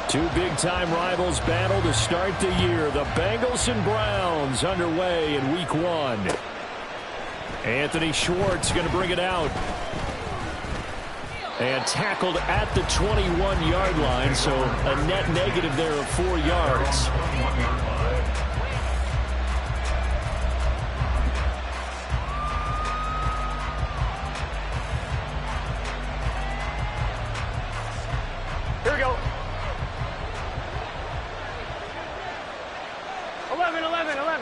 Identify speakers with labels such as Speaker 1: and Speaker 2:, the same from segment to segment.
Speaker 1: Two big-time rivals battle to start the year. The Bengals and Browns underway in Week 1. Anthony Schwartz going to bring it out. And tackled at the 21-yard line, so a net negative there of 4 yards.
Speaker 2: Here we go. 11.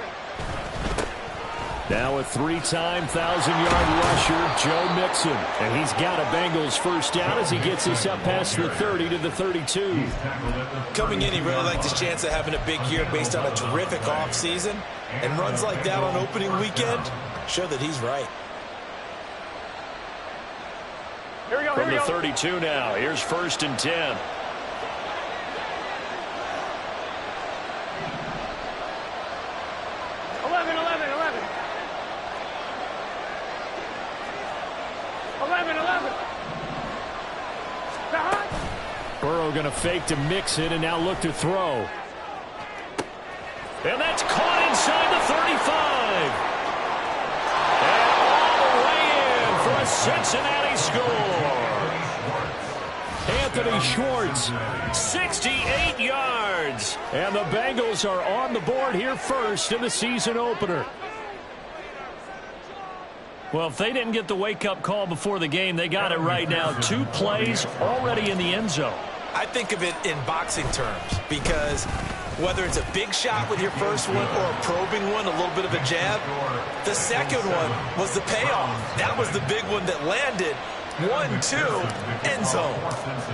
Speaker 1: Now a three-time 1,000-yard rusher, Joe Mixon. And he's got a Bengals first down as he gets this up past the 30 to the 32.
Speaker 3: Coming in, he really liked his chance of having a big year based on a terrific offseason. And runs like that on opening weekend show that he's right.
Speaker 2: Here we go.
Speaker 1: From the 32 now, here's 1st and 10. Burrow going to fake to mix it and now look to throw. And that's caught inside the 35. And all the way in for a Cincinnati score. Anthony Schwartz, 68 yards. And the Bengals are on the board here first in the season opener.
Speaker 4: Well, if they didn't get the wake-up call before the game, they got it right now. 2 plays already in the end zone.
Speaker 3: I think of it in boxing terms because whether it's a big shot with your first one or a probing one, a little bit of a jab, the second one was the payoff. That was the big one that landed. 1-2, end zone.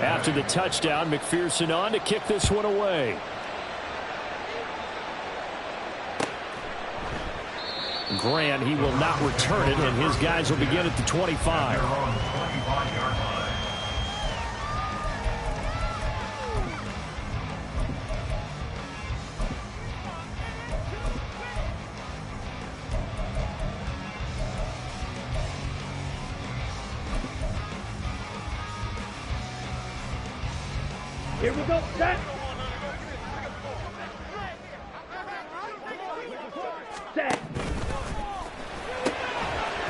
Speaker 1: After the touchdown, McPherson on to kick this one away. Grant, he will not return it, and his guys will begin at the 25.
Speaker 2: Here we go. Set.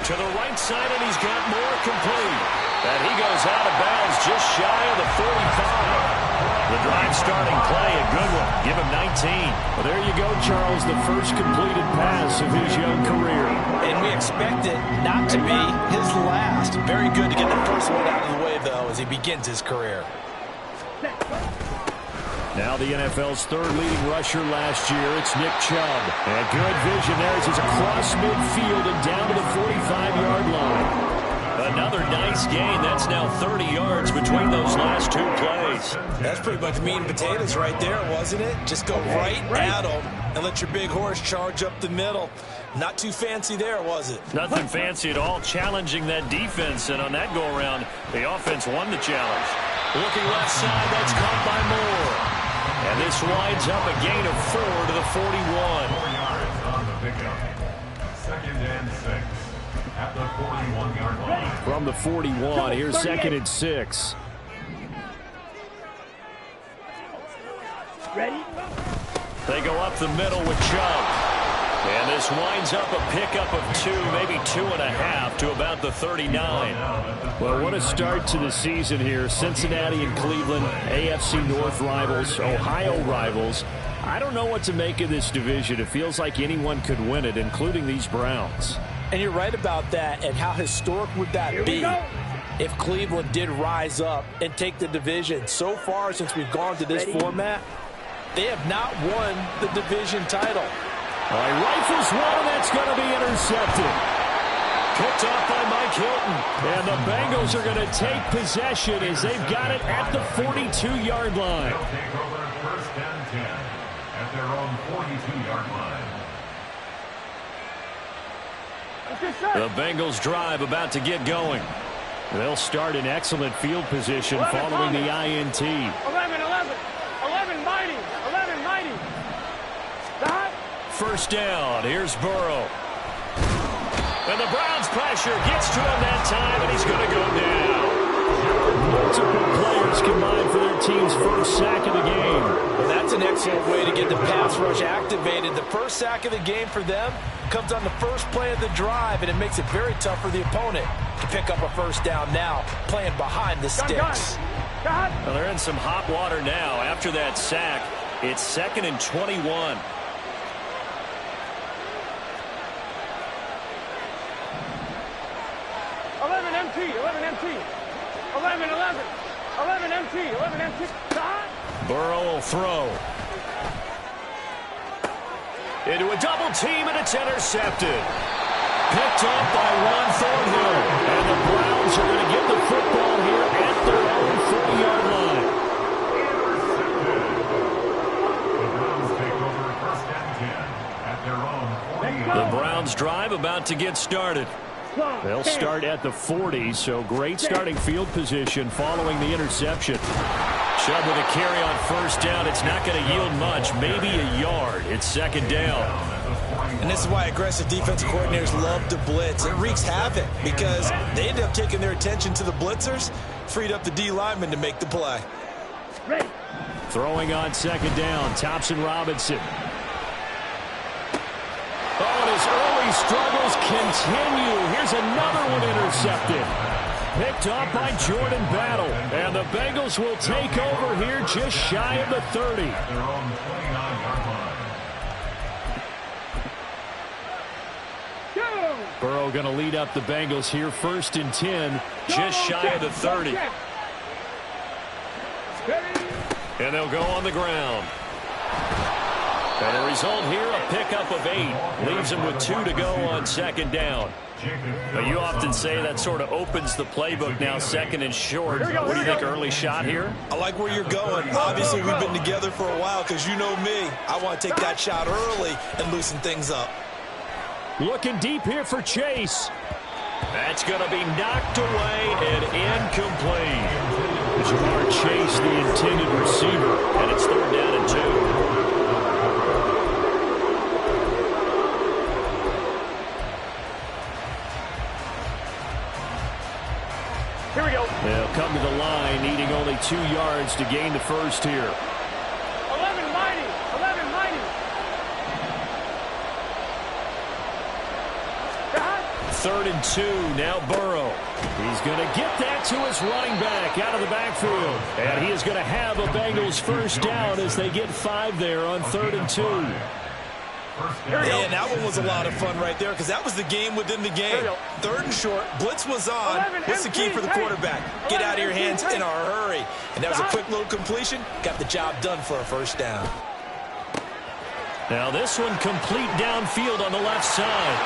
Speaker 1: To the right side, and he's got more complete. And he goes out of bounds just shy of the 45. The drive starting play, a good one. Give him 19. Well, there you go, Charles, the first completed pass of his young career.
Speaker 3: And we expect it not to be his last. Very good to get the first one out of the way, though, as he begins his career.
Speaker 1: Now the NFL's third leading rusher last year, it's Nick Chubb. And good vision there as he's across midfield and down to the 45-yard line. Another nice gain. That's now 30 yards between those last 2 plays.
Speaker 3: That's pretty much meat and potatoes right there, wasn't it? Just go right at him and let your big horse charge up the middle. Not too fancy there, was it?
Speaker 4: Nothing fancy at all, challenging that defense. And on that go-around, the offense won the challenge.
Speaker 1: Looking left side, that's caught by Moore. And this winds up a gain of 4 to the 41.
Speaker 5: 4 yards on the pickup. 2nd and 6 at the 41-yard line.
Speaker 1: From the 41, here's 2nd and 6.
Speaker 2: Ready?
Speaker 1: They go up the middle with Chubb. And this winds up a pickup of 2, maybe 2.5 to about the 39. Well, what a start to the season here. Cincinnati and Cleveland, AFC North rivals, Ohio rivals. I don't know what to make of this division. It feels like anyone could win it, including these Browns.
Speaker 3: And you're right about that. And how historic would that be if Cleveland did rise up and take the division? So far, since we've gone to this format, they have not won the division title.
Speaker 1: All right, rifles one, and that's going to be intercepted. Picked off by Mike Hilton. And the Bengals are going to take possession as they've got it at the 42-yard line.
Speaker 5: They'll take over 1st and 10 at their own 42-yard line.
Speaker 1: The Bengals drive about to get going. They'll start in excellent field position following the INT.
Speaker 2: 11, mighty. Stop.
Speaker 1: First down, here's Burrow. And the Browns pressure gets to him that time, and he's going to go down. Multiple players combined for their team's first sack of the game.
Speaker 3: rush activated. The first sack of the game for them comes on the first play of the drive, and it makes it very tough for the opponent to pick up a first down now, playing behind the sticks.
Speaker 1: Well, they're in some hot water now. After that sack, it's 2nd and 21.
Speaker 2: MT, 11 MT, 11 MT, 11 MT.
Speaker 1: Burrow will throw. Into a double team, and it's intercepted. Picked up by Ron Thornhill. And the Browns are going to get the football here at their own 40-yard line.
Speaker 5: The Browns take over 1st and 10 at their own 40-yard line.
Speaker 1: The Browns drive about to get started. They'll start at the 40, so great starting field position following the interception. Chubb with a carry on 1st down. It's not going to yield much, maybe a yard. It's 2nd down.
Speaker 3: And this is why aggressive defensive coordinators love to blitz. It wreaks havoc because they end up taking their attention to the blitzers, freed up the D lineman to make the play.
Speaker 1: Throwing on 2nd down, Thompson Robinson. Oh, and his early struggles continue. Here's another one intercepted. Picked up by Jordan Battle. And the Bengals will take over here just shy of the 30.
Speaker 5: At their own 29-yard line.
Speaker 1: Burrow going to lead up the Bengals here. 1st and 10, just shy of the 30. And they'll go on the ground. And the result here, a pickup of 8. Leaves them with 2 to go on 2nd down. But you often say that sort of opens the playbook now, 2nd and short. What do you think, early shot here?
Speaker 3: I like where you're going. Obviously, we've been together for a while because you know me. I want to take that shot early and loosen things up.
Speaker 1: Looking deep here for Chase. That's going to be knocked away and incomplete. Jamar Chase, the intended receiver, and it's 3rd down and 2.
Speaker 2: Here we go.
Speaker 1: They'll come to the line, needing only 2 yards to gain the first here.
Speaker 2: 11 mighty. 11 mighty.
Speaker 1: 3rd and 2, now Burrow. He's going to get that to his running back out of the backfield. And he is going to have a Bengals first down as they get 5 there on 3rd and 2.
Speaker 3: Yeah, and that one was a lot of fun right there because that was the game within the game. 3rd and short, blitz was on. What's the key for the quarterback? Get out of your hands in a hurry. And that was a quick little completion. Got the job done for a first down.
Speaker 1: Now this one complete downfield on the left side.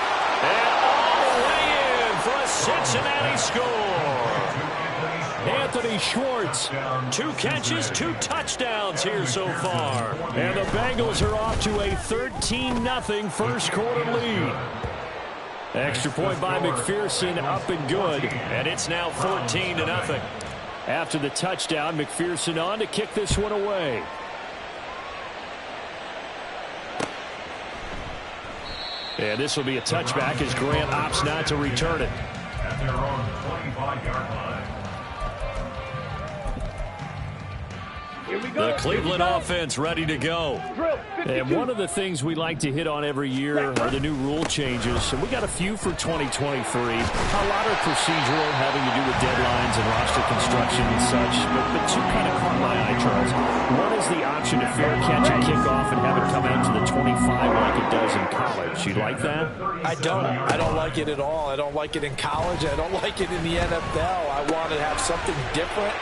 Speaker 1: And all the way in for a Cincinnati score. Anthony Schwartz, 2 catches, 2 touchdowns here so far. And the Bengals are off to a 13-0 first quarter lead. Extra point by McPherson, up and good. And it's now 14-0. After the touchdown, McPherson on to kick this one away. And this will be a touchback as Grant opts not to return it.
Speaker 5: At their own 25-yard line.
Speaker 1: The Cleveland offense ready to go. And one of the things we like to hit on every year are the new rule changes. And we got a few for 2023. A lot are procedural, having to do with deadlines and roster construction and such. But 2 kind of caught my eye, Charles. One is the option to fair catch and kick off and have it come out to the 25 like it does in college. You like that?
Speaker 3: I don't. I don't like it at all. I don't like it in college. I don't like it in the NFL. I want to have something different.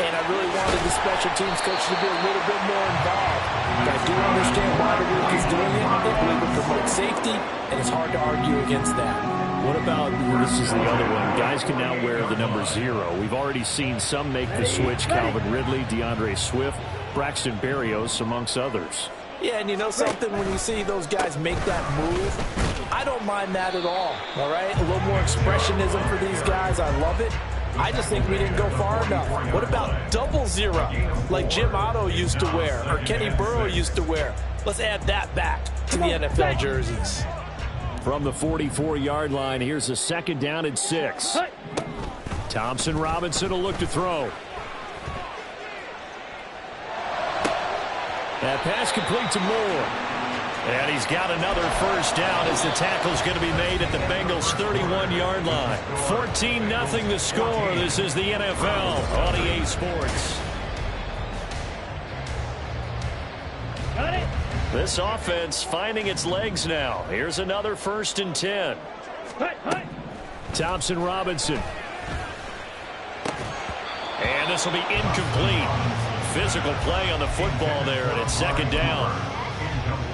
Speaker 3: And I really wanted the special teams coach to be a little bit more involved. But I do understand why the league is doing it. They believe it promotes safety, and it's hard to argue against that.
Speaker 1: What about, this is the other one, guys can now wear the number 0. We've already seen some make the switch, Calvin Ridley, DeAndre Swift, Braxton Berrios, amongst others.
Speaker 3: Yeah, and you know something? When you see those guys make that move, I don't mind that at all right? A little more expressionism for these guys. I love it. I just think we didn't go far enough. What about 00, like Jim Otto used to wear or Kenny Burrow used to wear? Let's add that back to the NFL jerseys.
Speaker 1: From the 44-yard line, here's a 2nd down and 6. Thompson Robinson will look to throw. That pass complete to Moore. And he's got another first down as the tackle's going to be made at the Bengals' 31-yard line. 14-0 the score. This is the NFL on EA Sports.
Speaker 2: Got it?
Speaker 1: This offense finding its legs now. Here's another 1st and 10. Thompson Robinson. And this will be incomplete. Physical play on the football there, and it's 2nd down.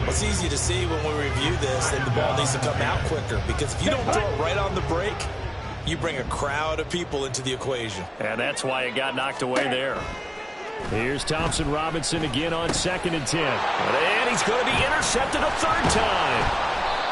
Speaker 3: It's easy to see when we review this that the ball needs to come out quicker, because if you don't throw it right on the break, you bring a crowd of people into the equation.
Speaker 1: And that's why it got knocked away there. Here's Thompson Robinson again on 2nd and 10. And he's going to be intercepted a 3rd time.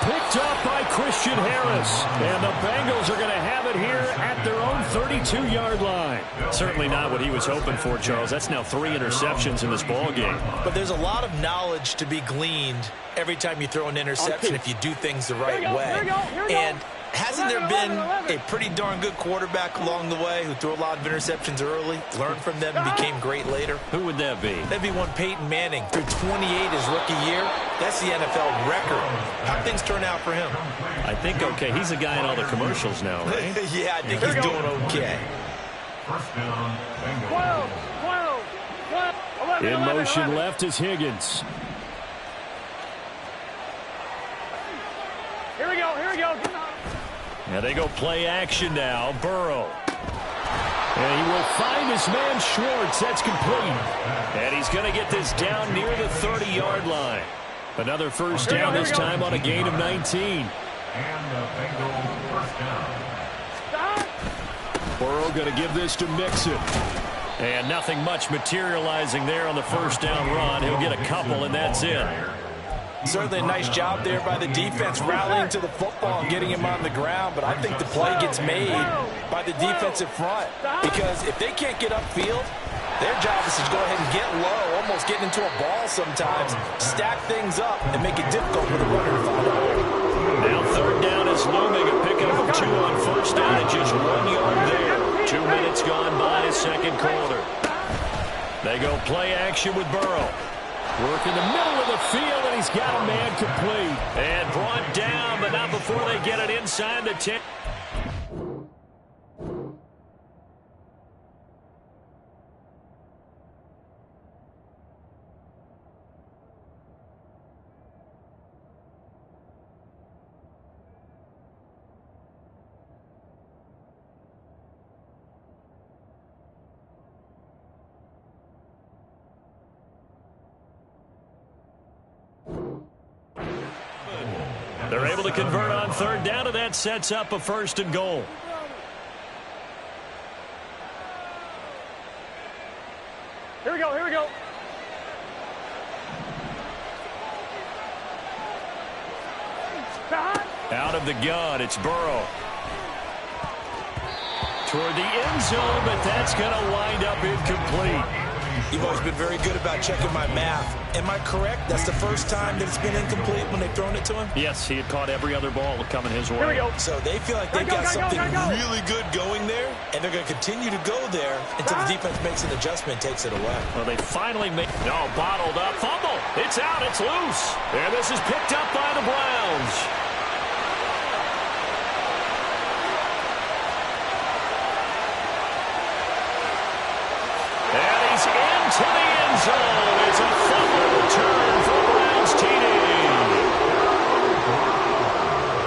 Speaker 1: Picked up by Christian Harris. And the Bengals are going to have it here at their own 32-yard line. Certainly not what he was hoping for, Charles. That's now 3 interceptions in this ball game.
Speaker 3: But there's a lot of knowledge to be gleaned every time you throw an interception if you do things the right way. And hasn't there been a pretty darn good quarterback along the way who threw a lot of interceptions early, learned from them, and became great later?
Speaker 1: Who would that be?
Speaker 3: That'd be one Peyton Manning. Through 28 his rookie year. That's the NFL record. How'd things turn out for him?
Speaker 1: I think okay. He's a guy in all the commercials now, right?
Speaker 3: Yeah, I think he's doing okay.
Speaker 5: 1st down, Bengals.
Speaker 2: 12, 11,
Speaker 1: In
Speaker 2: 11,
Speaker 1: motion
Speaker 2: 11.
Speaker 1: left is Higgins.
Speaker 2: Here we go, here we go.
Speaker 1: And they go play action now. Burrow. And he will find his man Schwartz. That's complete. And he's going to get this down near the 30-yard line. Another first down this time on a gain of 19.
Speaker 5: And the Bengals 1st down.
Speaker 2: Stop.
Speaker 1: Burrow going to give this to Mixon. And nothing much materializing there on the first down run. He'll get a couple, and that's it.
Speaker 3: Certainly a nice job there by the defense rallying to the football and getting him on the ground, but I think the play gets made by the defensive front, because if they can't get upfield, their job is to go ahead and get low, almost getting into a ball sometimes, stack things up, and make it difficult for the runner to find a hole.
Speaker 1: Now 3rd down is looming. A pickup of 2 on 1st down and just 1 yard there. 2 minutes gone by, 2nd quarter. They go play action with Burrow. Work in the middle of the field, and he's got a man complete. And brought down, but not before they get it inside the 10. They're able to convert on 3rd down, and that sets up a 1st and goal.
Speaker 2: Here we go, here we go. Stop.
Speaker 1: Out of the gun, it's Burrow. Toward the end zone, but that's going to wind up incomplete.
Speaker 3: You've always been very good about checking my math. Am I correct? That's the first time that it's been incomplete when they've thrown it to him?
Speaker 1: Yes, he had caught every other ball coming his way.
Speaker 2: Here we go.
Speaker 3: So they feel like they've got something really good going there, and they're going to continue to go there until the defense makes an adjustment and takes it away.
Speaker 1: Well, they finally make... No, bottled up. Fumble. It's out. It's loose. And this is picked up by the Browns. And he's into the end zone. It's a fumble return for Browns TD.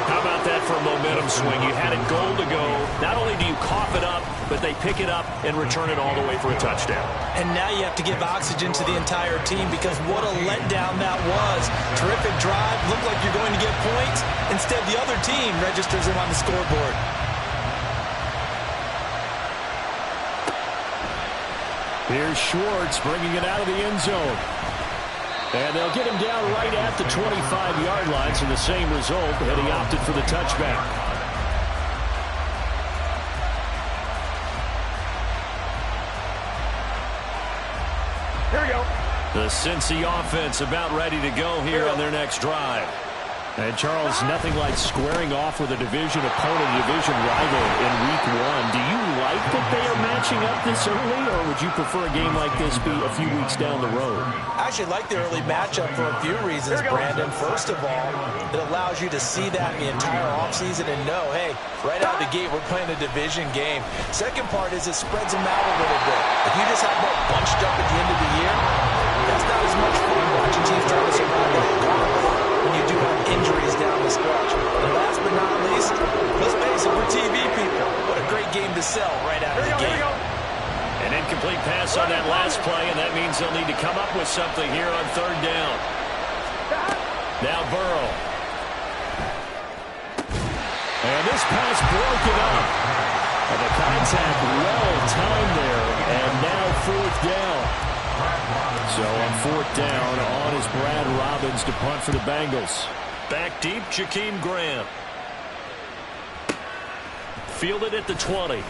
Speaker 1: How about that for a momentum swing? You had it goal to go. Not only do you cough it up, but they pick it up and return it all the way for a touchdown.
Speaker 3: And now you have to give oxygen to the entire team, because what a letdown that was. Terrific drive. Looked like you're going to get points. Instead, the other team registers them on the scoreboard.
Speaker 1: Here's Schwartz bringing it out of the end zone. And they'll get him down right at the 25-yard line, so the same result, and he opted for the touchback.
Speaker 2: Here we go.
Speaker 1: The Cincy offense about ready to go here on their next drive.
Speaker 4: And Charles, nothing like squaring off with a division opponent, a division rival in week 1. Do you like that they are matching up this early, or would you prefer a game like this be a few weeks down the road?
Speaker 3: I actually like the early matchup for a few reasons, Brandon. First of all, it allows you to see that in the entire offseason and know, hey, right out of the gate, we're playing a division game. Second part is it spreads them out a little bit. If you just have more bunched up at the end of the year, that's not as much fun watching teams try to survive the gauntlet when you do have injuries down the stretch. And last but not least, let's face it, we're TV people. What a great game to sell right out of the gate.
Speaker 1: An incomplete pass on that last play, and that means they'll need to come up with something here on 3rd down. Now Burrow. And this pass broken up. And the contact well timed there, and now 4th down. So on 4th down, on is Brad Robbins to punt for the Bengals. Back deep, Jakeem Graham. Fielded at the 20.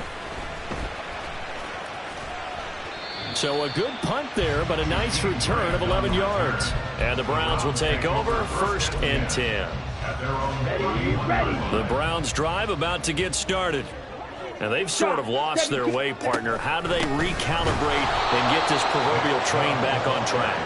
Speaker 1: So a good punt there, but a nice return of 11 yards. And the Browns will take over 1st and 10. The Browns drive about to get started. And they've sort of lost their way, partner. How do they recalibrate and get this proverbial train back on track?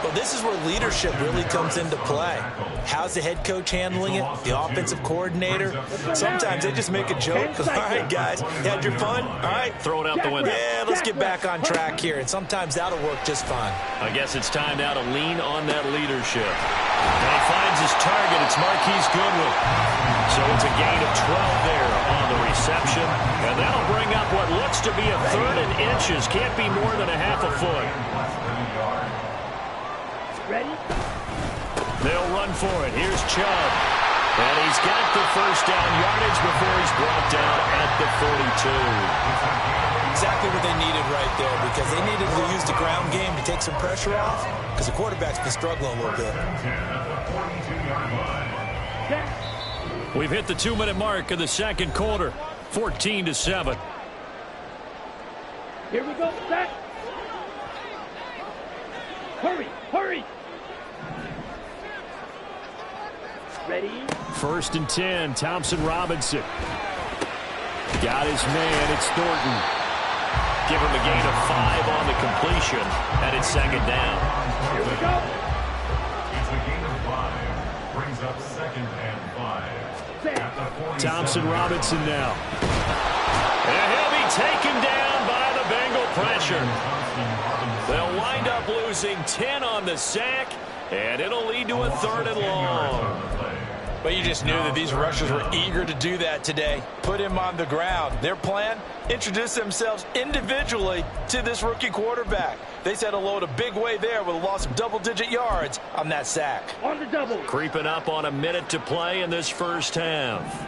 Speaker 3: Well, this is where leadership really comes into play. How's the head coach handling it? The offensive coordinator? Sometimes they just make a joke. All right, guys, you had your fun? All right.
Speaker 1: Throw it out the window.
Speaker 3: Yeah, let's get back on track here. And sometimes that'll work just fine.
Speaker 1: I guess it's time now to lean on that leadership. And he finds his target. It's Marquise Goodwin. So it's a gain of 12 there on the reception. And that'll bring up what looks to be a 3rd and inches. Can't be more than a half a foot.
Speaker 2: Ready?
Speaker 1: They'll run for it. Here's Chubb. And he's got the 1st down yardage before he's brought down at the 42.
Speaker 3: Exactly what they needed right there, because they needed to use the ground game to take some pressure off, because the quarterback's been struggling a little bit.
Speaker 4: We've hit the 2-minute mark of the 2nd quarter. 14-7.
Speaker 2: Here we go, set. Hurry, hurry. Ready?
Speaker 4: 1st and 10, Thompson Robinson. Got his man, it's Thornton.
Speaker 1: Give him a gain of 5 on the completion, and it's 2nd down.
Speaker 2: Here we go.
Speaker 5: It's a gain of 5. Brings up 2nd and 5.
Speaker 4: Thompson Robinson now.
Speaker 1: And he'll be taken down by the Bengal pressure. They'll wind up losing 10 on the sack, and it'll lead to a 3rd and long.
Speaker 3: But you just knew that these rushers were eager to do that today. Put him on the ground. Their plan, introduce themselves individually to this rookie quarterback. They set a load a big way there with a loss of double-digit yards on that sack.
Speaker 2: On the double.
Speaker 1: Creeping up on a minute to play in this 1st half.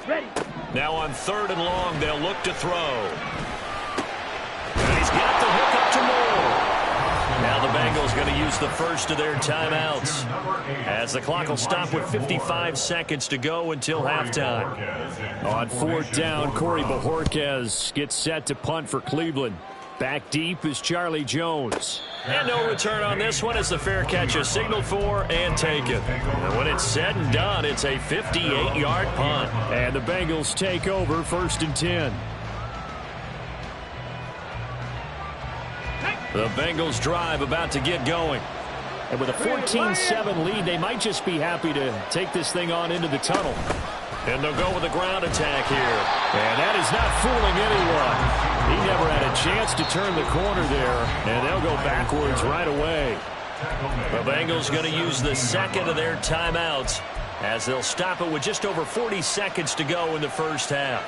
Speaker 2: Ready.
Speaker 1: Now on 3rd and long, they'll look to throw. And he's got the hook up to Moore. Now the Bengals going to use the 1st of their timeouts, as the clock will stop with 55 seconds to go until halftime.
Speaker 4: On 4th down, Corey Bojorquez gets set to punt for Cleveland. Back deep is Charlie Jones.
Speaker 1: And no return on this one as the fair catch is signaled for and taken. And when it's said and done, it's a 58-yard punt.
Speaker 4: And the Bengals take over 1st and 10.
Speaker 1: The Bengals drive about to get going.
Speaker 4: And with a 14-7 lead, they might just be happy to take this thing on into the tunnel.
Speaker 1: And they'll go with a ground attack here.
Speaker 4: And that is not fooling anyone. He never had a chance to turn the corner there, and they'll go backwards right away.
Speaker 1: The Bengals going to use the 2nd of their timeouts, as they'll stop it with just over 40 seconds to go in the 1st half.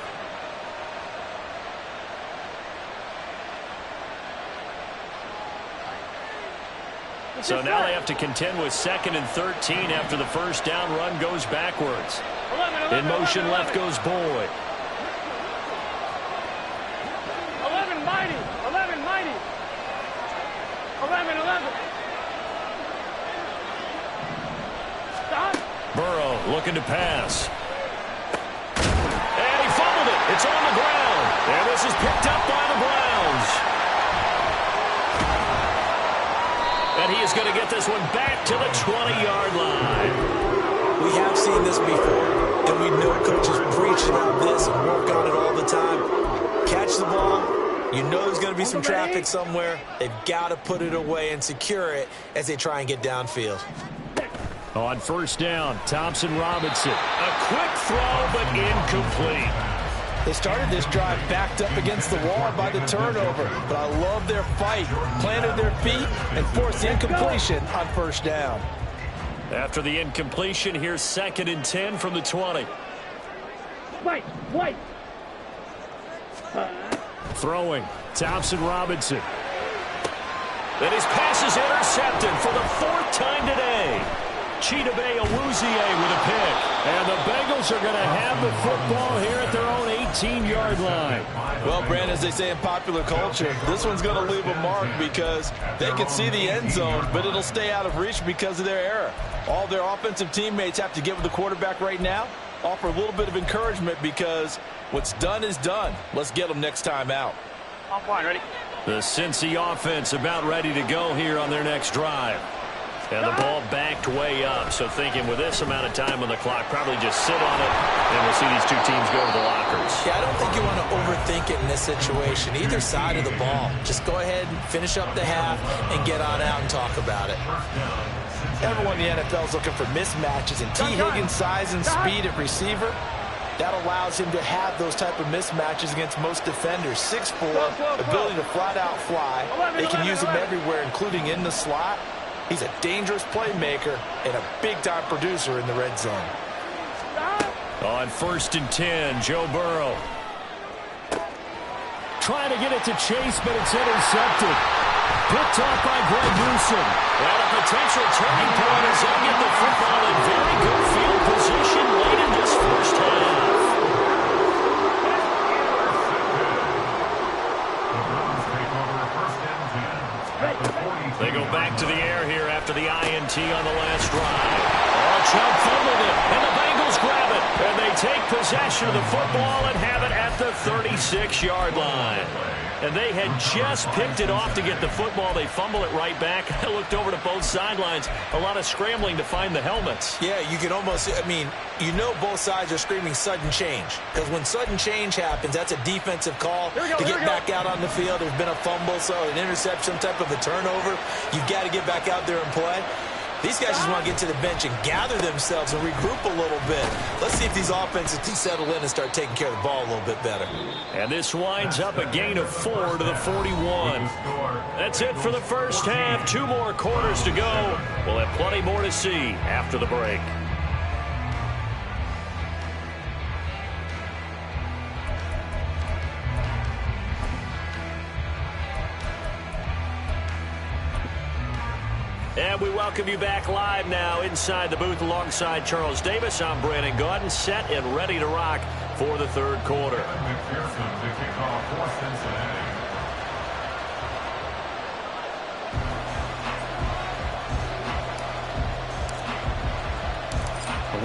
Speaker 1: So now they have to contend with 2nd and 13 after the 1st down run goes backwards.
Speaker 2: 11,
Speaker 1: In motion left goes Boyd.
Speaker 2: 11 mighty. 11 mighty. 11. Stop.
Speaker 1: Burrow looking to pass. And he fumbled it. It's on the ground. And this is picked up by the Browns. And he is going to get get this one back to the 20-yard line.
Speaker 3: We have seen this before, and we know coaches preach about this and work on it all the time. Catch the ball. You know there's going to be some traffic somewhere. They've got to put it away and secure it as they try and get downfield.
Speaker 1: On first down, Thompson Robinson. A quick throw, but incomplete.
Speaker 3: They started this drive backed up against the wall by the turnover, but I love their fight, planted their feet, and forced the incompletion on first down.
Speaker 1: After the incompletion, here's 2nd and 10 from the 20.
Speaker 2: Wait.
Speaker 1: Throwing, Thompson Robinson. And his pass is intercepted for the 4th time today. Chidobe Awuzie with a pick. And the Bengals are going to have the football here at their own 18-yard line.
Speaker 3: Well, Brandon, as they say in popular culture, this one's going to leave a mark because they can see the end zone, but it'll stay out of reach because of their error. All their offensive teammates have to get with the quarterback right now, offer a little bit of encouragement because what's done is done. Let's get them next time out.
Speaker 2: Offline, ready?
Speaker 1: The Cincy offense about ready to go here on their next drive. And the ball backed way up, so thinking with this amount of time on the clock, probably just sit on it, and we'll see these two teams go to the lockers.
Speaker 3: Yeah, I don't think you want to overthink it in this situation, either side of the ball. Just go ahead and finish up the half and get on out and talk about it. Everyone in the NFL is looking for mismatches, and T. Higgins' size and speed at receiver, that allows him to have those type of mismatches against most defenders. 6'4", ability to flat-out fly. They can use him everywhere, including in the slot. He's a dangerous playmaker and a big-time producer in the red zone.
Speaker 1: On 1st and 10, Joe Burrow. Trying to get it to Chase, but it's intercepted. Picked off by Greg Newsome. And a potential turning point as they get the football in very good field position late in this first half. They go back to the air here after the INT on the last drive. Chubb fumbled it, and the Bengals grab it. And they take possession of the football and have it at the 36-yard line. And they had just picked it off to get the football. They fumble it right back. I looked over to both sidelines. A lot of scrambling to find the helmets.
Speaker 3: Yeah, you can almost, you know both sides are screaming sudden change. Because when sudden change happens, that's a defensive call to get back out on the field. There's been a fumble, so an interception, some type of a turnover. You've got to get back out there and play. These guys just want to get to the bench and gather themselves and regroup a little bit. Let's see if these offenses can settle in and start taking care of the ball a little bit better.
Speaker 1: And this winds up a gain of 4 to the 41. That's it for the first half. 2 more quarters to go. We'll have plenty more to see after the break. And we welcome you back live now inside the booth alongside Charles Davis. I'm Brandon Gaudin, set and ready to rock for the third quarter.
Speaker 5: McPherson to kick off for Cincinnati.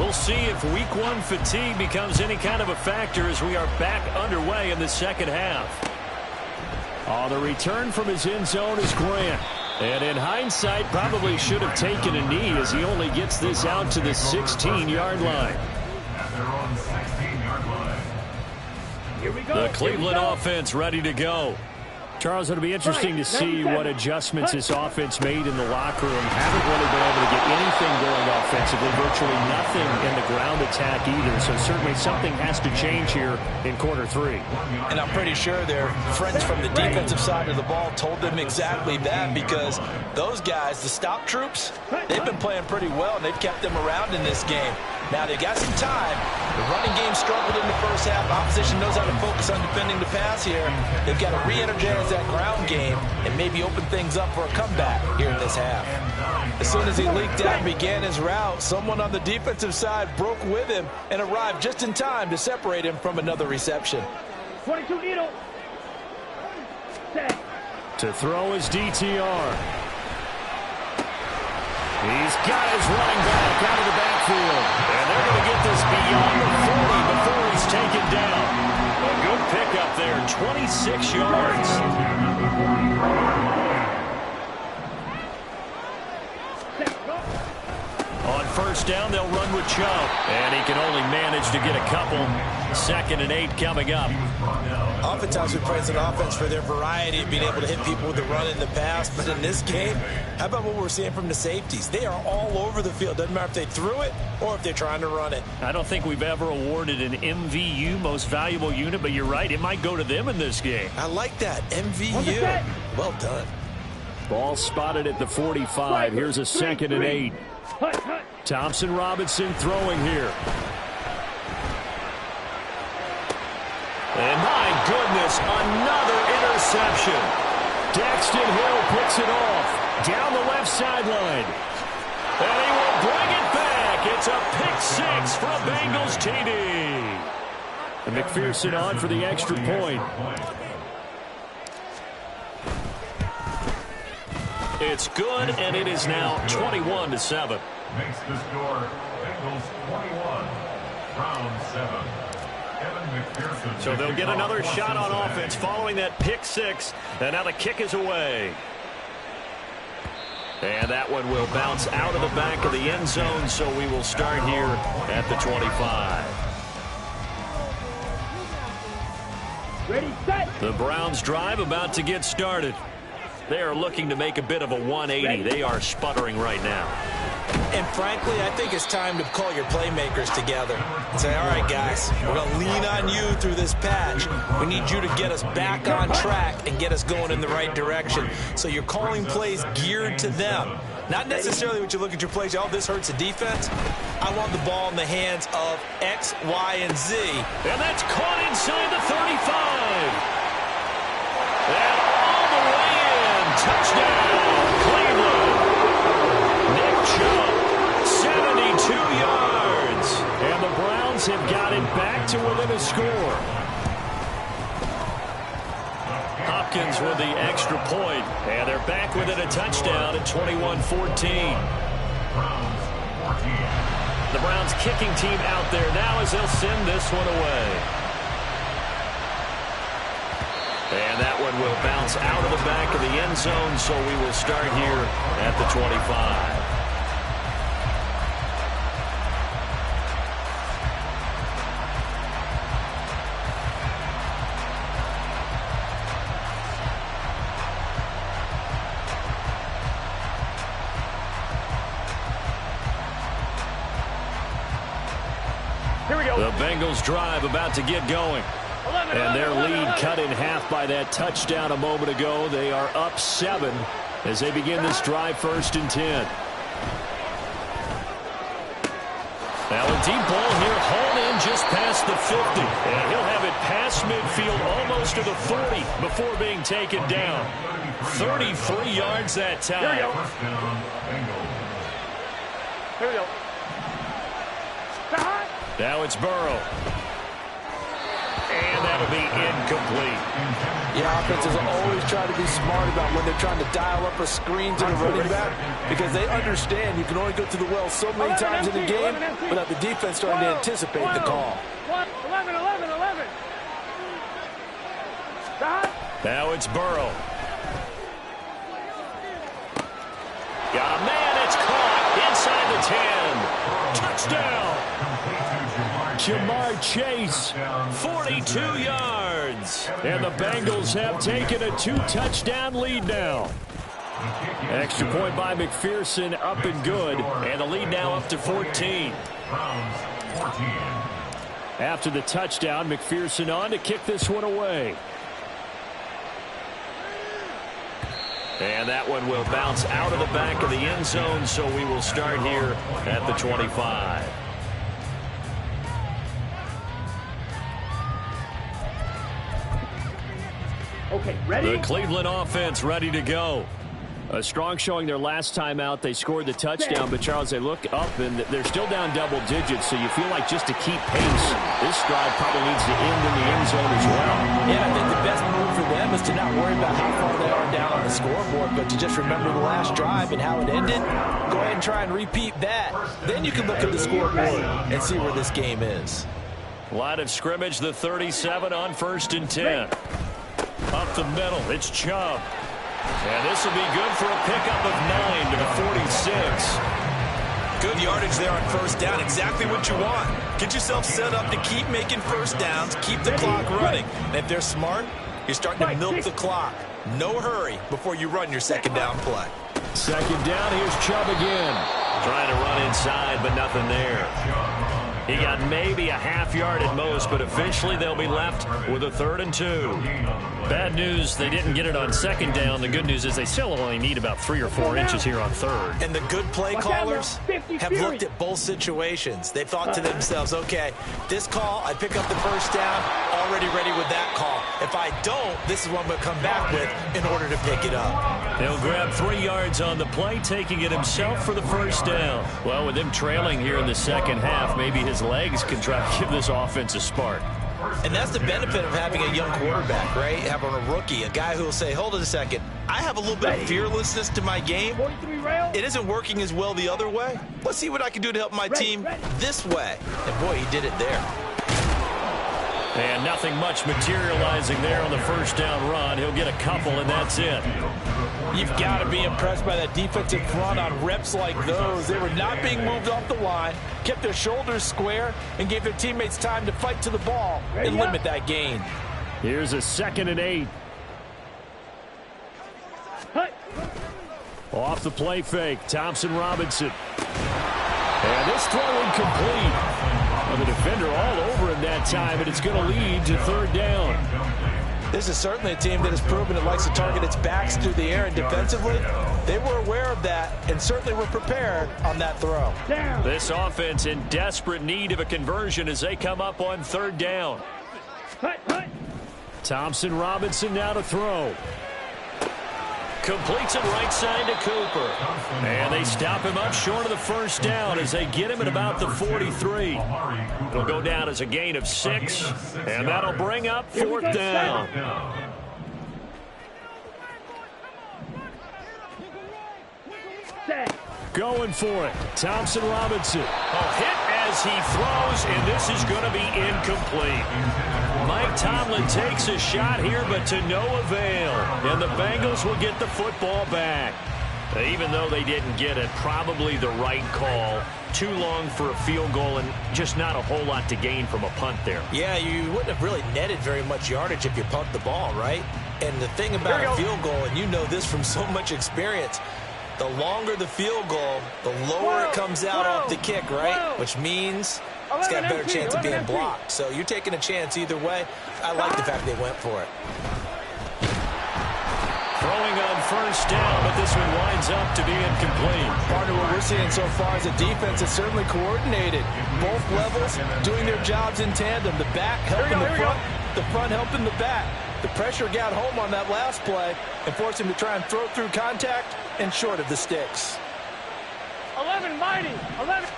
Speaker 1: We'll see if week 1 fatigue becomes any kind of a factor as we are back underway in the second half. The return from his end zone is Grant. And in hindsight, probably should have taken a knee as he only gets this out to the 16-yard line.
Speaker 5: At their own 16-yard line.
Speaker 2: Here we go.
Speaker 1: The Cleveland offense ready to go. Charles, it'll be interesting to see what adjustments this offense made in the locker room. Haven't really been able to get anything going offensively, virtually nothing in the ground attack either. So certainly something has to change here in quarter 3.
Speaker 3: And I'm pretty sure their friends from the defensive side of the ball told them exactly that, because those guys, the stop troops, they've been playing pretty well, and they've kept them around in this game. Now, they've got some time. The running game struggled in the first half. Opposition knows how to focus on defending the pass here. They've got to re-energize that ground game and maybe open things up for a comeback here in this half. As soon as he leaked out and began his route, someone on the defensive side broke with him and arrived just in time to separate him from another reception.
Speaker 2: 22 needle.
Speaker 1: To throw his DTR. He's got his running back out of the backfield. And they're going to get this beyond the 40 before he's taken down. A good pickup there, 26 yards. down, they'll run with Chubb. And he can only manage to get a couple. 2nd and 8 coming up.
Speaker 3: Oftentimes we praise an offense for their variety of being able to hit people with the run in the pass. But in this game, how about what we're seeing from the safeties? They are all over the field. Doesn't matter if they threw it or if they're trying to run it.
Speaker 1: I don't think we've ever awarded an MVU, most valuable unit, but you're right. It might go to them in this game.
Speaker 3: I like that. MVU. Well done.
Speaker 4: Ball spotted at the 45. Here's a 2nd and 8. Thompson Robinson throwing here.
Speaker 1: And my goodness, another interception. Daxton Hill picks it off down the left sideline. And he will bring it back. It's a pick 6 for a Bengals TD.
Speaker 4: And McPherson on for the extra point.
Speaker 1: It's good, and it is now 21-7.
Speaker 5: Makes the score Bengals 21, round 7.
Speaker 1: So they'll get another shot on offense following that pick 6, and now the kick is away. And that one will bounce out of the back of the end zone, so we will start here at the 25.
Speaker 2: Ready, set.
Speaker 1: The Browns drive about to get started. They are looking to make a bit of a 180. They are sputtering right now.
Speaker 3: And frankly, I think it's time to call your playmakers together and say, all right, guys, we're going to lean on you through this patch. We need you to get us back on track and get us going in the right direction. So you're calling plays geared to them. Not necessarily what you look at your plays, oh, this hurts the defense. I want the ball in the hands of X, Y, and Z.
Speaker 1: And that's caught inside the 35. And all the way in. Touchdown, Cleveland. Nick Chubb, 72 yards.
Speaker 4: And the Browns have got it back to within a score.
Speaker 1: Hopkins with the extra point. And they're back within a touchdown at 21-14. The Browns kicking team out there now as they'll send this one away. And that one will bounce out of the back of the end zone, so we will start here at the 25. The Bengals drive about to get going. And their lead cut in half by that touchdown a moment ago. They are up 7 as they begin this drive, 1st and 10. Now a deep ball here, hauled in just past the 50. And he'll have it past midfield almost to the 40 before being taken down. 33 yards that time.
Speaker 2: Here we go.
Speaker 1: Now it's Burrow. And that'll be incomplete.
Speaker 3: Yeah, offenses always try to be smart about when they're trying to dial up a screen to the running back, because they understand you can only go through the well so many times in the game without the defense starting to anticipate the call.
Speaker 2: 11.
Speaker 1: Now it's Burrow. Got a man, it's caught inside the 10. Touchdown.
Speaker 4: Jamar Chase,
Speaker 1: 42 yards.
Speaker 4: and the Bengals have taken a 2-touchdown lead now. Extra point by McPherson, up and good,
Speaker 1: And the lead now up to 14.
Speaker 4: After the touchdown, McPherson on to kick this one away.
Speaker 1: And that one will bounce out of the back of the end zone, so we will start here at the 25.
Speaker 2: Okay, ready?
Speaker 1: The Cleveland offense ready to go.
Speaker 4: A strong showing their last time out. They scored the touchdown, but Charles, they look up and they're still down double digits, so you feel like just to keep pace, this drive probably needs to end in the end zone as well.
Speaker 3: Yeah, I think the best move for them is to not worry about how far they are down on the scoreboard, but to just remember the last drive and how it ended. Go ahead and try and repeat that. Then you can look at the scoreboard and see where this game is.
Speaker 1: Line of scrimmage, the 37 on 1st and 10. Up the middle, it's Chubb. And this will be good for a pickup of 9 to the 46.
Speaker 3: Good yardage there on first down. Exactly what you want. Get yourself set up to keep making first downs, keep the clock running. And if they're smart, you're starting to milk the clock. No hurry before you run your second down play.
Speaker 1: Second down, here's Chubb again. Trying to run inside, but nothing there. He got maybe a half yard at most, but eventually they'll be left with a 3rd and 2.
Speaker 4: Bad news, they didn't get it on second down. The good news is they still only need about 3 or 4 inches here on third.
Speaker 3: And the good play callers have looked at both situations. They thought to themselves, okay, this call, I pick up the first down, already ready with that call. If I don't, this is what I'm going to come back with in order to pick it up.
Speaker 1: He'll grab 3 yards on the play, taking it himself for the first down.
Speaker 4: Well, with him trailing here in the second half, maybe his legs can try to give this offense a spark.
Speaker 3: And that's the benefit of having a young quarterback, right? Having a rookie, a guy who will say, hold it a second, I have a little bit of fearlessness to my game. It isn't working as well the other way. Let's see what I can do to help my team this way. And boy, he did it there.
Speaker 1: And nothing much materializing there on the first down run. He'll get a couple, and that's it.
Speaker 6: You've got to be impressed by that defensive front on reps like those. They were not being moved off the line, kept their shoulders square, and gave their teammates time to fight to the ball and limit that gain.
Speaker 4: Here's a 2nd and 8. Off the play fake, Thompson Robinson. And this throw incomplete. Well, the defender all over him that time, and it's going to lead to 3rd down.
Speaker 6: This is certainly a team that has proven it likes to target its backs through the air, and defensively, they were aware of that and certainly were prepared on that throw.
Speaker 1: This offense in desperate need of a conversion as they come up on 3rd down.
Speaker 4: Thompson Robinson now to throw.
Speaker 1: Completes it right side to Cooper. And they stop him up short of the first down as they get him at about the 43. It'll go down as a gain of 6, and that'll bring up 4th down.
Speaker 4: Going for it, Thompson Robinson.
Speaker 1: A hit as he throws, and this is going to be incomplete. Mike Tomlin takes a shot here, but to no avail. And the Bengals will get the football back. Even though they didn't get it, probably the right call. Too long for a field goal and just not a whole lot to gain from a punt there.
Speaker 3: Yeah, you wouldn't have really netted very much yardage if you punt the ball, right? And the thing about a field goal, and you know this from so much experience, the longer the field goal, the lower it comes out off the kick, right? Which means it's got a better chance of being blocked. So you're taking a chance either way. I like the fact they went for it.
Speaker 1: Throwing on first down, but this one winds up to be incomplete.
Speaker 6: Partner, what we're seeing so far is a defense that's certainly coordinated. Both levels doing their jobs in tandem. The back helping the front helping the back. The pressure got home on that last play and forced him to try and throw through contact and short of the sticks.
Speaker 2: 11 mighty. 11.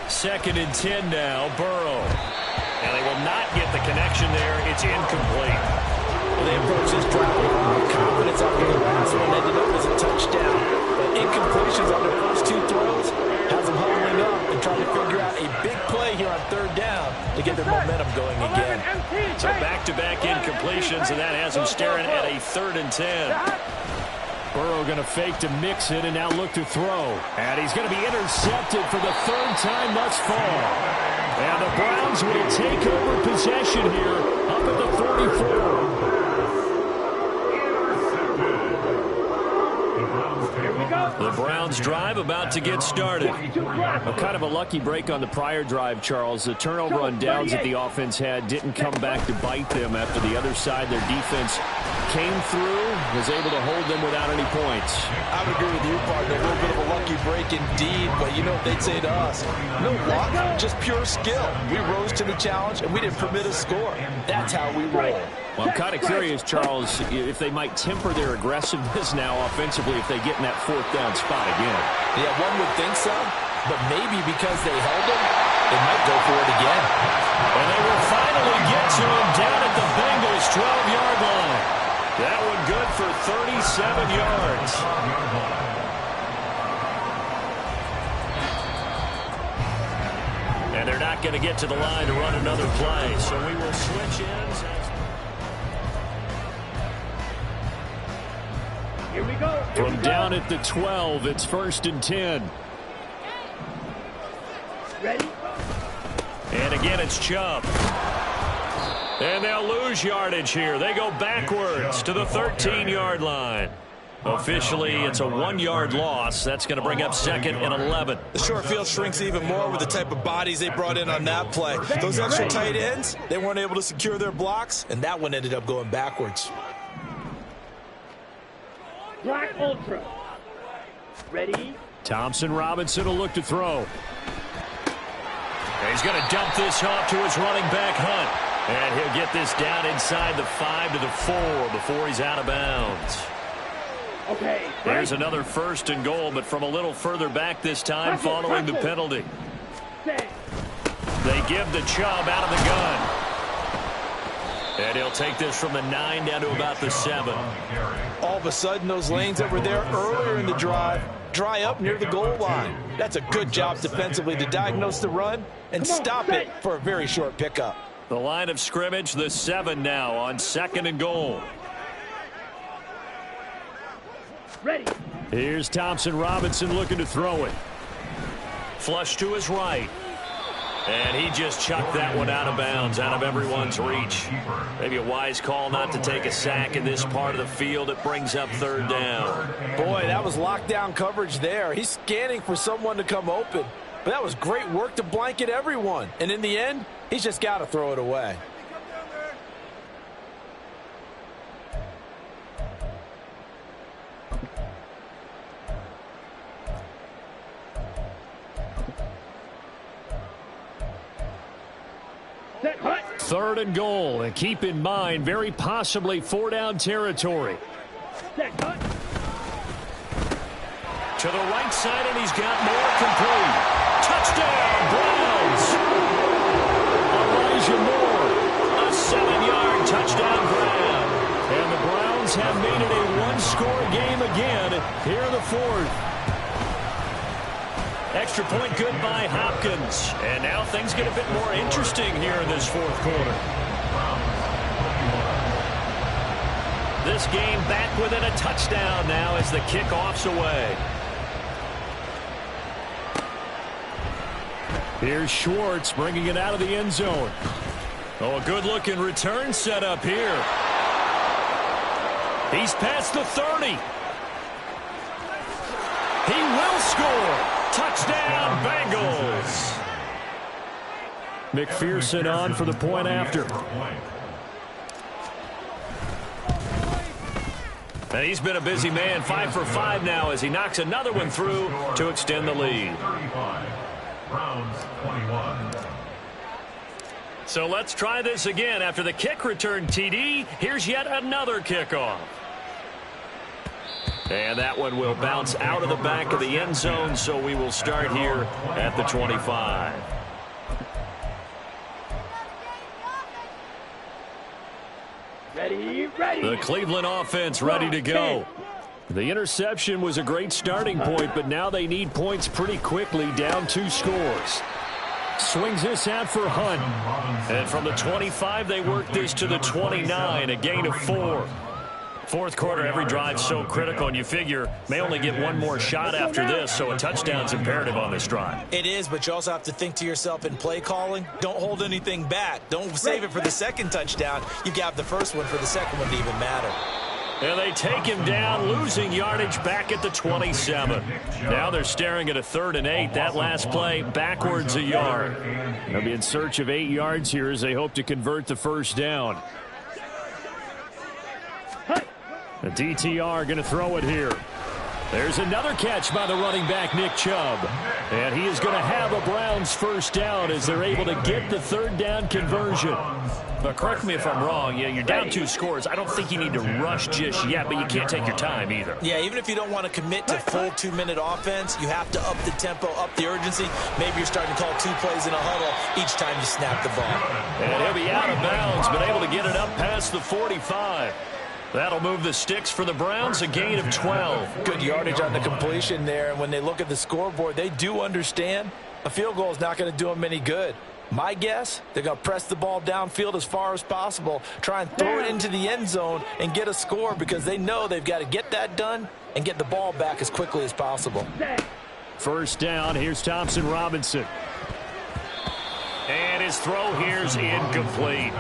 Speaker 1: 2nd and 10 now, Burrow. And they will not get the connection there. It's incomplete.
Speaker 6: Well, they approach this drive with confidence after the last one ended up as a touchdown. But incompletions on their first 2 throws has them huddling up and trying to figure out a big play here on 3rd down to get their momentum going again.
Speaker 1: So back-to-back incompletions, and that has them staring at a 3rd and 10.
Speaker 4: Burrow going to fake to mix it and now look to throw. And he's going to be intercepted for the 3rd time thus far. And the Browns will take over possession here up at the 44.
Speaker 1: The Browns drive about to get started.
Speaker 4: Kind of a lucky break on the prior drive, Charles. The turnover on downs that the offense had didn't come back to bite them after the other side. Their defense came through, was able to hold them without any points.
Speaker 6: I would agree with you, partner. A little bit of a lucky break indeed, but you know what they'd say to us? No luck, just pure skill. We rose to the challenge, and we didn't permit a score. That's how we roll.
Speaker 4: Well, I'm kind of curious, Charles, if they might temper their aggressiveness now offensively if they get in that 4th down spot again.
Speaker 6: Yeah, one would think so, but maybe because they held them, they might go for it again.
Speaker 1: And they will finally get to him down at the Bengals' 12-yard line. That one good for 37 yards. And they're not going to get to the line to run another play, so we will switch ends.
Speaker 2: Here we go.
Speaker 4: From down at the 12, it's 1st and 10.
Speaker 2: Ready?
Speaker 1: And again, it's Chubb. And they'll lose yardage here. They go backwards to the 13-yard line. Officially, it's a 1-yard loss. That's going to bring up 2nd and 11.
Speaker 3: The short field shrinks even more with the type of bodies they brought in on that play. Those extra tight ends, they weren't able to secure their blocks, and that one ended up going backwards.
Speaker 2: Black Ultra. Ready?
Speaker 4: Thompson Robinson will look to throw.
Speaker 1: And he's going to dump this off to his running back, Hunt. And he'll get this down inside the 5 to the 4 before he's out of bounds.
Speaker 2: Okay.
Speaker 1: There's another 1st and goal, but from a little further back this time following the penalty. They give the Chubb out of the gun. And he'll take this from the 9 down to about the 7.
Speaker 6: All of a sudden, those lanes that were there earlier in the drive dry up near the goal line. That's a good job defensively to diagnose the run and stop it for a very short pickup.
Speaker 1: The line of scrimmage, the 7 now on 2nd and goal.
Speaker 2: Ready.
Speaker 4: Here's Thompson Robinson looking to throw it.
Speaker 1: Flush to his right. And he just chucked that one out of bounds, out of everyone's reach. Maybe a wise call not to take a sack in this part of the field. It brings up 3rd down.
Speaker 6: Boy, that was lockdown coverage there. He's scanning for someone to come open. But that was great work to blanket everyone. And in the end, he's just got to throw it away.
Speaker 2: Set, hut.
Speaker 4: 3rd and goal. And keep in mind, very possibly 4-down territory.
Speaker 2: Set, hut.
Speaker 1: To the right side, and he's got more complete. Touchdown, Browns. Elijah Moore, a 7-yard touchdown grab.
Speaker 4: And the Browns have made it a 1-score game again here in the 4th.
Speaker 1: Extra point good by Hopkins. And now things get a bit more interesting here in this 4th quarter. This game back within a touchdown now as the kickoff's away.
Speaker 4: Here's Schwartz bringing it out of the end zone.
Speaker 1: Oh, a good-looking return set up here. He's past the 30. He will score. Touchdown, Bengals.
Speaker 4: McPherson on for the point after.
Speaker 1: And he's been a busy man, 5 for 5 now as he knocks another one through to extend the lead.
Speaker 5: Browns 21.
Speaker 1: So let's try this again. After the kick return TD, here's yet another kickoff. And that one will bounce out of the back of the end zone, so we will start here at the 25.
Speaker 2: Ready, ready.
Speaker 1: The Cleveland offense ready to go.
Speaker 4: The interception was a great starting point, but now they need points pretty quickly, down 2 scores. Swings this out for Hunt.
Speaker 1: And from the 25, they work this to the 29, a gain of 4. 4th quarter, every drive so critical, and you figure may only get one more shot after this, so a touchdown's imperative on this drive.
Speaker 3: It is, but you also have to think to yourself in play calling, don't hold anything back. Don't save it for the 2nd touchdown. You got the 1st one for the 2nd one to even matter.
Speaker 1: And they take him down, losing yardage back at the 27. Now they're staring at a 3rd and 8. That last play backwards a yard.
Speaker 4: They'll be in search of 8 yards here as they hope to convert the 1st down. The DTR going to throw it here. There's another catch by the running back, Nick Chubb. And he is going to have a Browns 1st down as they're able to get the 3rd down conversion.
Speaker 1: But correct me if I'm wrong, you're down 2 scores. I don't think you need to rush just yet, but you can't take your time either.
Speaker 3: Yeah, even if you don't want to commit to full 2-minute offense, you have to up the tempo, up the urgency. Maybe you're starting to call 2 plays in a huddle each time you snap the ball.
Speaker 1: And he'll be out of bounds, but able to get it up past the 45. That'll move the sticks for the Browns, a gain of 12.
Speaker 6: Good yardage on the completion there. And when they look at the scoreboard, they do understand a field goal is not going to do them any good. My guess, they're going to press the ball downfield as far as possible, try and throw it into the end zone and get a score because they know they've got to get that done and get the ball back as quickly as possible.
Speaker 4: 1st down, here's Thompson Robinson.
Speaker 1: And his throw here's incomplete.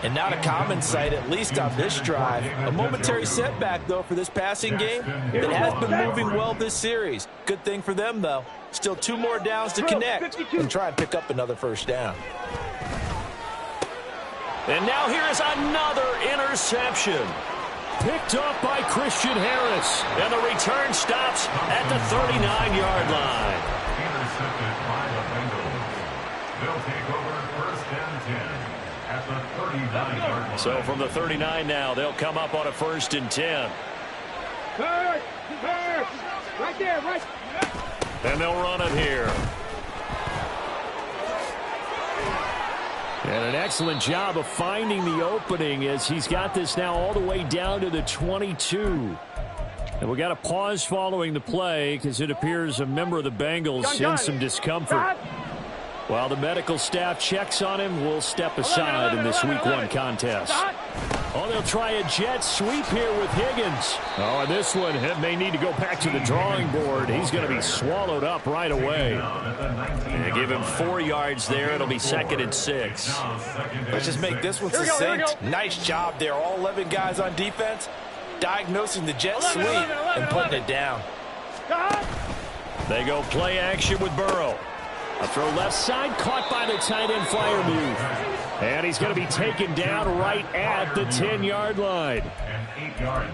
Speaker 6: And not a common sight, at least on this drive. A momentary setback, though, for this passing game that has been moving well this series. Good thing for them, though. Still 2 more downs to connect and try and pick up another first down.
Speaker 1: And now here is another interception.
Speaker 4: Picked up by Christian Harris.
Speaker 1: And the return stops at the 39-yard line.
Speaker 5: Intercepted by the Bengals. They'll take over first and 10 at the 39-yard line.
Speaker 1: So from the 39 now, they'll come up on a 1st and 10.
Speaker 2: Bird! Right there, right.
Speaker 1: And they'll run it here.
Speaker 4: And an excellent job of finding the opening as he's got this now all the way down to the 22. And we got a pause following the play because it appears a member of the Bengals in some discomfort. While the medical staff checks on him, we'll step aside in this Week 1 contest. Oh, they'll try a jet sweep here with Higgins. Oh, and this one may need to go back to the drawing board. He's going to be swallowed up right away.
Speaker 1: And give him 4 yards there. It'll be 2nd and 6.
Speaker 6: Let's just make this one succinct. Nice job there. All 11 guys on defense diagnosing the jet sweep and putting it down.
Speaker 1: They go play action with Burrow.
Speaker 4: A throw left side, caught by the tight end Freiermuth. And he's going to be taken down right at the 10-yard line.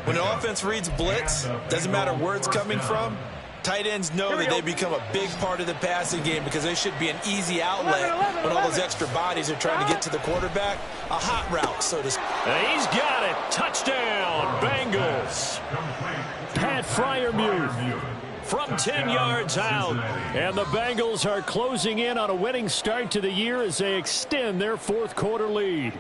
Speaker 3: When an offense reads blitz, doesn't matter where it's coming from, tight ends know that they become a big part of the passing game because they should be an easy outlet when all those extra bodies are trying to get to the quarterback. A hot route, so to speak.
Speaker 1: And he's got it. Touchdown, Bengals.
Speaker 4: Pat Freiermuth
Speaker 1: from 10 yards out.
Speaker 4: And the Bengals are closing in on a winning start to the year as they extend their 4th quarter lead.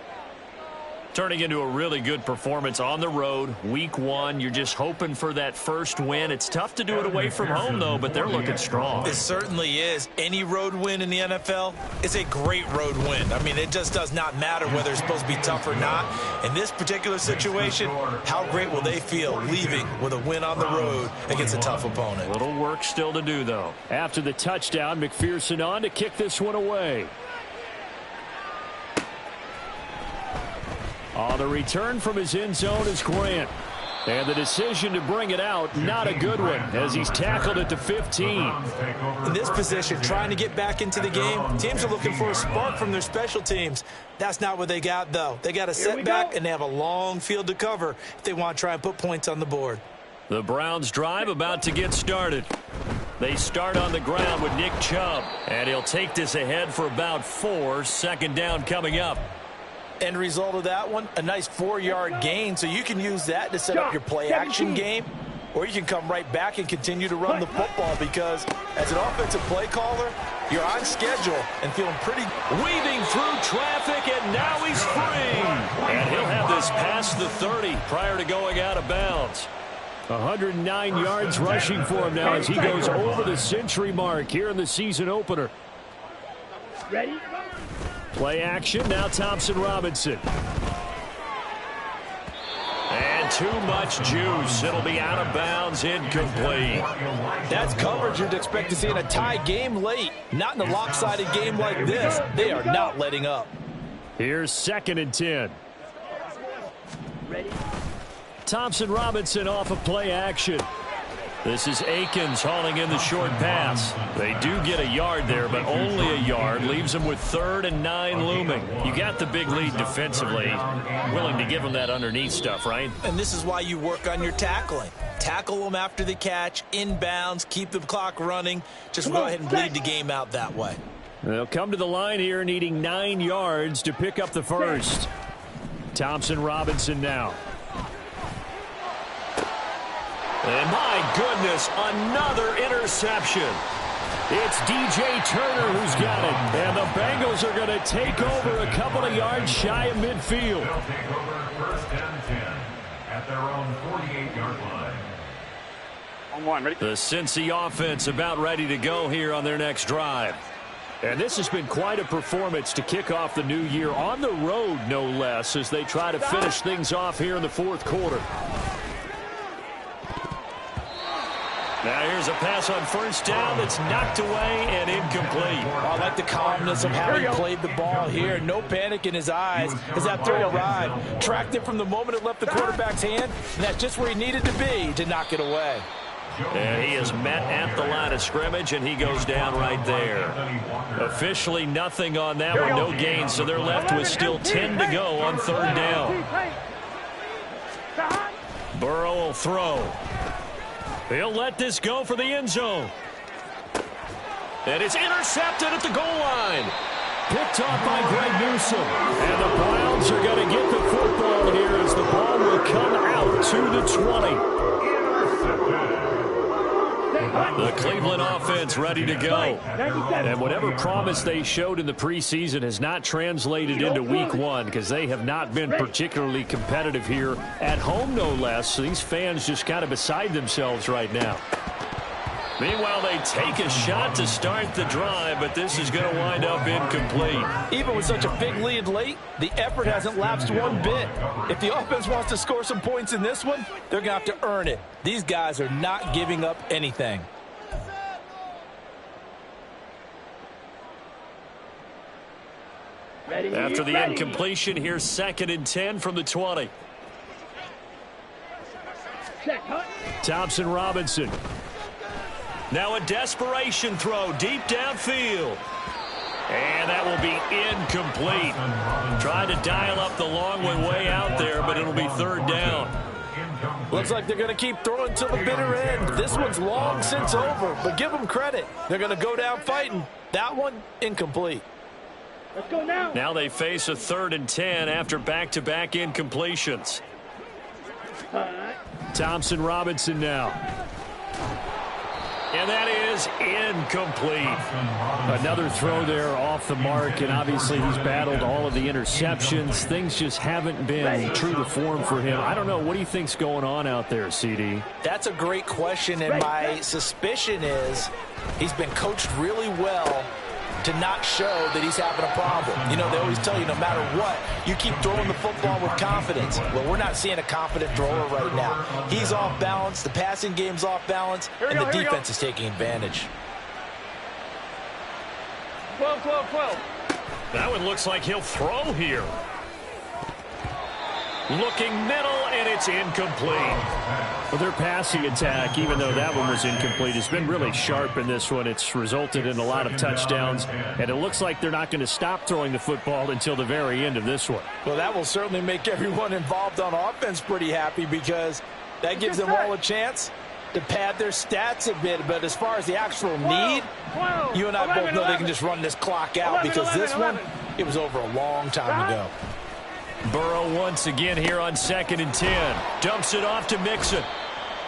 Speaker 1: Turning into a really good performance on the road. Week 1, you're just hoping for that first win. It's tough to do it away from home, though, but they're looking strong.
Speaker 3: It certainly is. Any road win in the NFL is a great road win. I mean, it just does not matter whether it's supposed to be tough or not. In this particular situation, how great will they feel leaving with a win on the road against a tough opponent?
Speaker 1: A little work still to do, though.
Speaker 4: After the touchdown, McPherson on to kick this one away. On the return from his end zone is Grant. And the decision to bring it out, not a good one, as he's tackled at the 15.
Speaker 3: In this position, trying to get back into the game, teams are looking for a spark from their special teams. That's not what they got, though. They got a setback, and they have a long field to cover if they want to try and put points on the board.
Speaker 1: The Browns drive about to get started. They start on the ground with Nick Chubb, and he'll take this ahead for about 4. 2nd down coming up.
Speaker 6: End result of that one, a nice 4-yard gain, so you can use that to set up your play-action game, or you can come right back and continue to run the football because as an offensive play caller, you're on schedule and feeling pretty.
Speaker 1: Weaving through traffic, and now he's free. And he'll have this past the 30 prior to going out of bounds.
Speaker 4: 109 yards rushing for him now as he goes over the century mark here in the season opener.
Speaker 2: Ready?
Speaker 4: Play action, now Thompson Robinson.
Speaker 1: And too much juice. It'll be out of bounds, incomplete.
Speaker 6: That's coverage you'd expect to see in a tie game late. Not in a lopsided game like this. They are not letting up.
Speaker 4: Here's 2nd and 10.
Speaker 2: Ready?
Speaker 4: Thompson Robinson off of play action.
Speaker 1: This is Akins hauling in the short pass. They do get a yard there, but only a yard. Leaves them with 3rd and 9 looming. You got the big lead defensively. Willing to give them that underneath stuff, right?
Speaker 3: And this is why you work on your tackling. Tackle them after the catch, inbounds, keep the clock running. Just go ahead and bleed the game out that way.
Speaker 4: They'll come to the line here needing 9 yards to pick up the first. Thompson Robinson now.
Speaker 1: And my goodness, another interception.
Speaker 4: It's DJ Turner who's got it. And the Bengals are going to take over a couple of yards shy of midfield.
Speaker 5: They'll take over 1st and 10 at their own 48-yard line.
Speaker 2: On one, ready?
Speaker 1: The Cincy offense about ready to go here on their next drive.
Speaker 4: And this has been quite a performance to kick off the new year on the road, no less, as they try to finish things off here in the 4th quarter.
Speaker 1: Now here's a pass on first down that's knocked away and incomplete.
Speaker 6: I like the calmness of how he played the ball here. No panic in his eyes as that throw arrived. Tracked it from the moment it left the quarterback's hand, and that's just where he needed to be to knock it away.
Speaker 1: And he is met at the line of scrimmage, and he goes down right there. Officially nothing on that one, no gain, so they're left with still 10 to go on third down. Burrow will throw. He'll let this go for the end zone. And it's intercepted at the goal line.
Speaker 4: Picked off by Greg Newsome. And the Browns are going to get the football here as the ball will come out to the 20.
Speaker 1: The Cleveland offense ready to go. And whatever promise they showed in the preseason has not translated into week one because they have not been particularly competitive here at home, no less. So these fans just kind of beside themselves right now. Meanwhile, they take a shot to start the drive, but this is going to wind up incomplete.
Speaker 6: Even with such a big lead late, the effort hasn't lapsed one bit. If the offense wants to score some points in this one, they're going to have to earn it. These guys are not giving up anything.
Speaker 1: After the incompletion, here's 2nd and 10 from the 20.
Speaker 4: Thompson Robinson.
Speaker 1: Now a desperation throw deep downfield. And that will be incomplete. Trying to dial up the long way out there, but it'll be third down.
Speaker 6: Looks like they're going to keep throwing till the bitter end. This one's long since over, but give them credit. They're going to go down fighting. That one, incomplete.
Speaker 2: Let's go now.
Speaker 1: Now they face a 3rd and 10 after back-to-back incompletions.
Speaker 4: Thompson Robinson now.
Speaker 1: And that is incomplete.
Speaker 4: Another throw there off the mark, and obviously he's battled all of the interceptions. Things just haven't been true to form for him. I don't know. What do you think's going on out there, CD?
Speaker 6: That's a great question, and my suspicion is he's been coached really well to not show that he's having a problem. You know, they always tell you no matter what, you keep throwing the football with confidence. Well, we're not seeing a confident thrower right now. He's off balance, the passing game's off balance, and the defense is taking advantage.
Speaker 2: 12.
Speaker 1: That one looks like he'll throw here. Looking middle, and it's incomplete.
Speaker 4: Well, their passing attack, even though that one was incomplete, has been really sharp in this one. It's resulted in a lot of touchdowns, and it looks like they're not going to stop throwing the football until the very end of this one.
Speaker 6: Well, that will certainly make everyone involved on offense pretty happy because that gives them all a chance to pad their stats a bit. But as far as the actual need, you and I both know they can just run this clock out because this one, it was over a long time ago.
Speaker 1: Burrow once again here on 2nd and 10. Dumps it off to Mixon.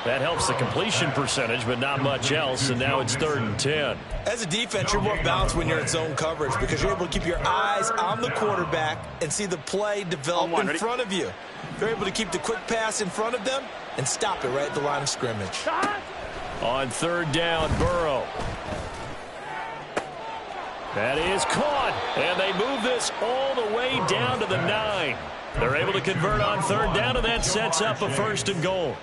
Speaker 1: That helps the completion percentage, but not much else, and now it's 3rd and 10.
Speaker 3: As a defense, you're more balanced when you're in zone coverage because you're able to keep your eyes on the quarterback and see the play develop in front of you. You're able to keep the quick pass in front of them and stop it right at the line of scrimmage.
Speaker 1: On 3rd down, Burrow. That is caught, and they move this all the way down to the 9. They're able to convert on 3rd down, and that sets up a 1st and goal.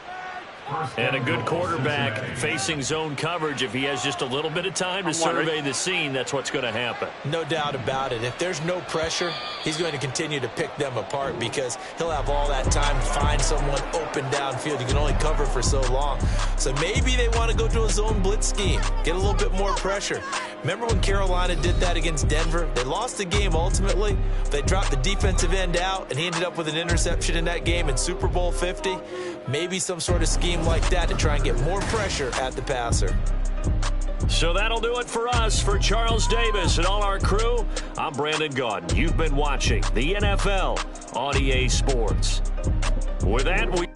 Speaker 1: And a good quarterback facing zone coverage. If he has just a little bit of time to survey the scene, that's what's going to happen.
Speaker 3: No doubt about it. If there's no pressure, he's going to continue to pick them apart because he'll have all that time to find someone open downfield. He can only cover for so long. So maybe they want to go to a zone blitz scheme, get a little bit more pressure. Remember when Carolina did that against Denver? They lost the game ultimately. They dropped the defensive end out, and he ended up with an interception in that game in Super Bowl 50. Maybe some sort of scheme like that to try and get more pressure at the passer.
Speaker 1: So that'll do it for us. For Charles Davis and all our crew, I'm Brandon Gaudin. You've been watching the NFL on EA Sports. With that, we...